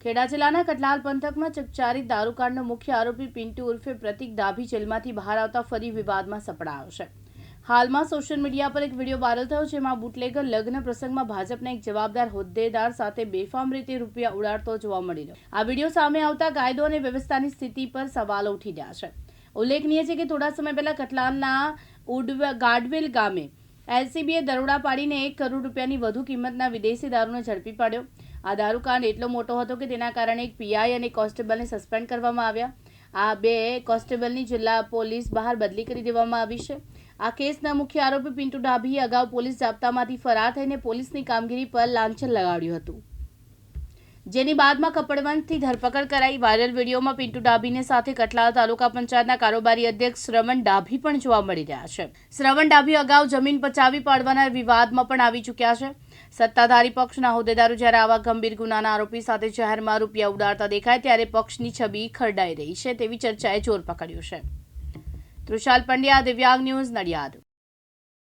ખેડા જિલ્લાના કટલાલ પંથકમાં ચકચારી દારૂકાંડનો મુખ્ય આરોપી પિન્ટુ ઉર્ફે પ્રતિક ડાભી જેલમાંથી બહાર આવતા ફરી વિવાદમાં સપડાયો છે। હાલમાં સોશિયલ મીડિયા પર એક વિડીયો વાયરલ થયો જેમાં બુટલેગર લગ્ન પ્રસંગમાં ભાજપના એક જવાબદાર હોદ્દેદાર સાથે બેફામ રીતે રૂપિયા ઉડાડતો જોવા મળી રહ્યો। આ વિડીયો સામે આવતા કાયદો અને વ્યવસ્થાની સ્થિતિ પર સવાલો ઉઠી રહ્યા છે। ઉલ્લેખનીય છે કે થોડા સમય પહેલા કટલાલના ગાડવેલ ગામે એલસીબીએ દરોડા પાડીને 1 કરોડ રૂપિયાની વધુ કિંમતના વિદેશી દારૂને ઝડપી પાડ્યો। આ દારૂકાંડ એટલો મોટો હતો કે તેના કારણે એક પીઆઈ અને કોન્સ્ટેબલને સસ્પેન્ડ કરવામાં આવ્યા। આ 2 કોન્સ્ટેબલની જિલ્લા પોલીસ બહાર બદલી કરી દેવામાં આવી છે। આ કેસના મુખ્ય આરોપી પિન્ટુ ડાભીએ અગાઉ પોલીસ જાપ્તામાંથી ફરાર થઈને પોલીસની કામગીરી પર લાંછન લગાડ્યું હતું, જેની બાદમાં કપડવંજથી ધરપકડ કરાઈ। વાયરલ વિડીયોમાં પિન્ટુ ડાભીને સાથે કટલાલ તાલુકા પંચાયતના કારોબારી અધ્યક્ષ શ્રવણ ડાભી પણ જોવા મળી રહ્યા છે। શ્રવણ ડાભી અગાઉ જમીન પચાવી પાડવાના વિવાદમાં પણ આવી ચૂક્યા છે। સત્તાધારી પક્ષના હોદ્દેદારો જ્યારે આવા ગંભીર ગુનાના આરોપી સાથે જાહેરમાં રૂપિયા ઉડાડતા દેખાય ત્યારે પક્ષની છબી ખરડાઈ રહી છે તેવી ચર્ચાએ જોર પકડ્યું છે। તૃષાલ પંડ્યા, દિવ્યાંગ ન્યૂઝ, નડિયાદ।